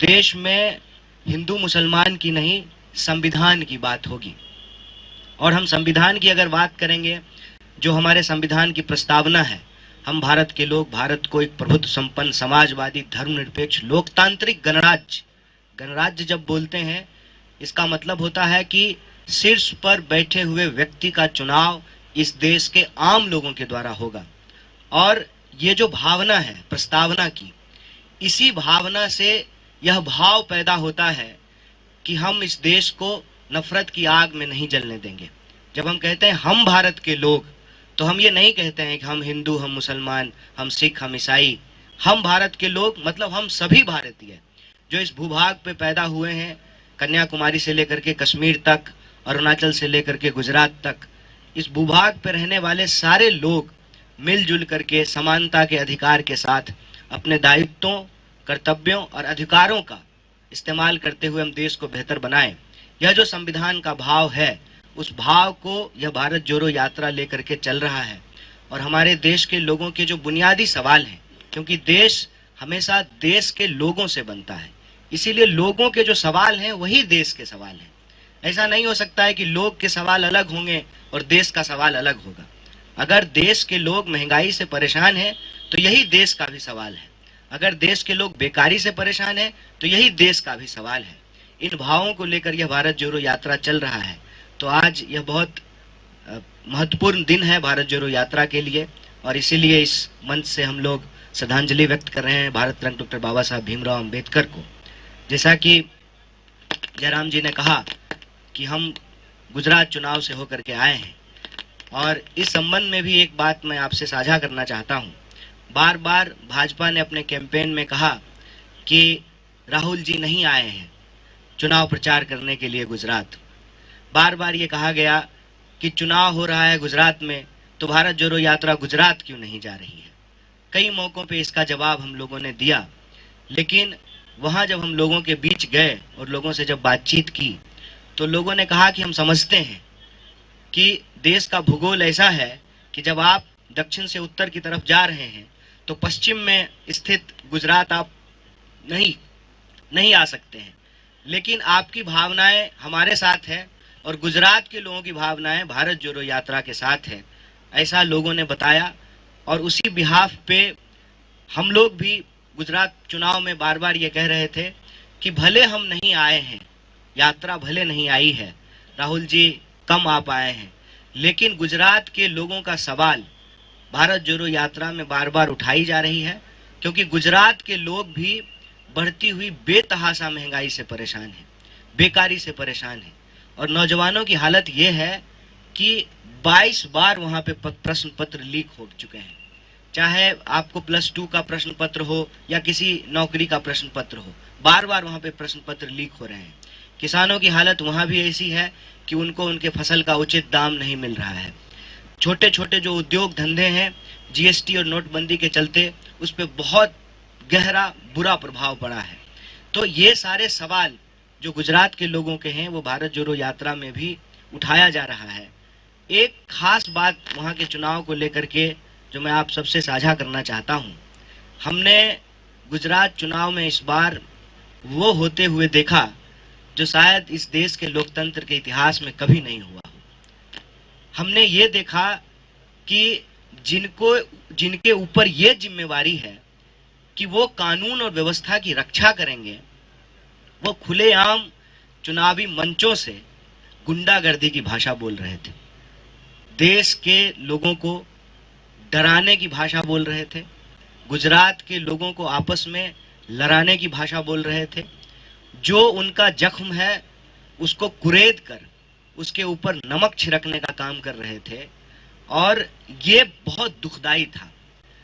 देश में हिंदू मुसलमान की नहीं, संविधान की बात होगी। और हम संविधान की अगर बात करेंगे, जो हमारे संविधान की प्रस्तावना है, हम भारत के लोग भारत को एक प्रभुत्व संपन्न, समाजवादी, धर्मनिरपेक्ष, लोकतांत्रिक गणराज्य जब बोलते हैं, इसका मतलब होता है कि शीर्ष पर बैठे हुए व्यक्ति का चुनाव इस देश के आम लोगों के द्वारा होगा। और ये जो भावना है प्रस्तावना की, इसी भावना से यह भाव पैदा होता है कि हम इस देश को नफरत की आग में नहीं जलने देंगे। जब हम कहते हैं हम भारत के लोग, तो हम ये नहीं कहते हैं कि हम हिंदू, हम मुसलमान, हम सिख, हम ईसाई। हम भारत के लोग मतलब हम सभी भारतीय जो इस भूभाग पे पैदा हुए हैं, कन्याकुमारी से लेकर के कश्मीर तक, अरुणाचल से लेकर के गुजरात तक, इस भूभाग पे रहने वाले सारे लोग मिलजुल करके समानता के अधिकार के साथ अपने दायित्वों, कर्तव्यों और अधिकारों का इस्तेमाल करते हुए हम देश को बेहतर बनाएं। यह जो संविधान का भाव है, उस भाव को यह भारत जोड़ो यात्रा लेकर के चल रहा है। और हमारे देश के लोगों के जो बुनियादी सवाल हैं, क्योंकि देश हमेशा देश के लोगों से बनता है, इसीलिए लोगों के जो सवाल हैं वही देश के सवाल हैं। ऐसा नहीं हो सकता है कि लोग के सवाल अलग होंगे और देश का सवाल अलग होगा। अगर देश के लोग महंगाई से परेशान हैं तो यही देश का भी सवाल है। अगर देश के लोग बेकारी से परेशान हैं तो यही देश का भी सवाल है। इन भावों को लेकर यह भारत जोड़ो यात्रा चल रहा है। तो आज यह बहुत महत्वपूर्ण दिन है भारत जोड़ो यात्रा के लिए, और इसीलिए इस मंच से हम लोग श्रद्धांजलि व्यक्त कर रहे हैं भारत रत्न डॉक्टर बाबा साहब भीमराव अंबेडकर को। जैसा कि जयराम जी ने कहा कि हम गुजरात चुनाव से होकर के आए हैं, और इस संबंध में भी एक बात मैं आपसे साझा करना चाहता हूं। बार बार भाजपा ने अपने कैंपेन में कहा कि राहुल जी नहीं आए हैं चुनाव प्रचार करने के लिए गुजरात। बार बार ये कहा गया कि चुनाव हो रहा है गुजरात में, तो भारत जोड़ो यात्रा गुजरात क्यों नहीं जा रही है। कई मौकों पे इसका जवाब हम लोगों ने दिया, लेकिन वहाँ जब हम लोगों के बीच गए और लोगों से जब बातचीत की, तो लोगों ने कहा कि हम समझते हैं कि देश का भूगोल ऐसा है कि जब आप दक्षिण से उत्तर की तरफ जा रहे हैं तो पश्चिम में स्थित गुजरात आप नहीं आ सकते हैं, लेकिन आपकी भावनाएं हमारे साथ है और गुजरात के लोगों की भावनाएं भारत जोड़ो यात्रा के साथ है, ऐसा लोगों ने बताया। और उसी बिहाफ पे हम लोग भी गुजरात चुनाव में बार बार ये कह रहे थे कि भले हम नहीं आए हैं, यात्रा भले नहीं आई है, राहुल जी कम आ पाए हैं, लेकिन गुजरात के लोगों का सवाल भारत जोड़ो यात्रा में बार बार उठाई जा रही है, क्योंकि गुजरात के लोग भी बढ़ती हुई बेतहाशा महंगाई से परेशान हैं, बेकारी से परेशान हैं। और नौजवानों की हालत ये है कि 22 बार वहाँ पे प्रश्न पत्र लीक हो चुके हैं, चाहे आपको +2 का प्रश्न पत्र हो या किसी नौकरी का प्रश्न पत्र हो, बार बार वहाँ पे प्रश्न पत्र लीक हो रहे हैं। किसानों की हालत वहाँ भी ऐसी है कि उनको उनके फसल का उचित दाम नहीं मिल रहा है। छोटे छोटे जो उद्योग धंधे हैं, जीएसटी और नोटबंदी के चलते उस पर बहुत गहरा बुरा प्रभाव पड़ा है। तो ये सारे सवाल जो गुजरात के लोगों के हैं वो भारत जोड़ो यात्रा में भी उठाया जा रहा है। एक खास बात वहाँ के चुनाव को लेकर के जो मैं आप सबसे साझा करना चाहता हूँ, हमने गुजरात चुनाव में इस बार वो होते हुए देखा जो शायद इस देश के लोकतंत्र के इतिहास में कभी नहीं हुआ। हमने ये देखा कि जिनके ऊपर ये जिम्मेवारी है कि वो कानून और व्यवस्था की रक्षा करेंगे, वो खुलेआम चुनावी मंचों से गुंडागर्दी की भाषा बोल रहे थे, देश के लोगों को डराने की भाषा बोल रहे थे, गुजरात के लोगों को आपस में लड़ाने की भाषा बोल रहे थे। जो उनका जख्म है उसको कुरेद कर उसके ऊपर नमक छिड़कने का काम कर रहे थे, और ये बहुत दुखदाई था।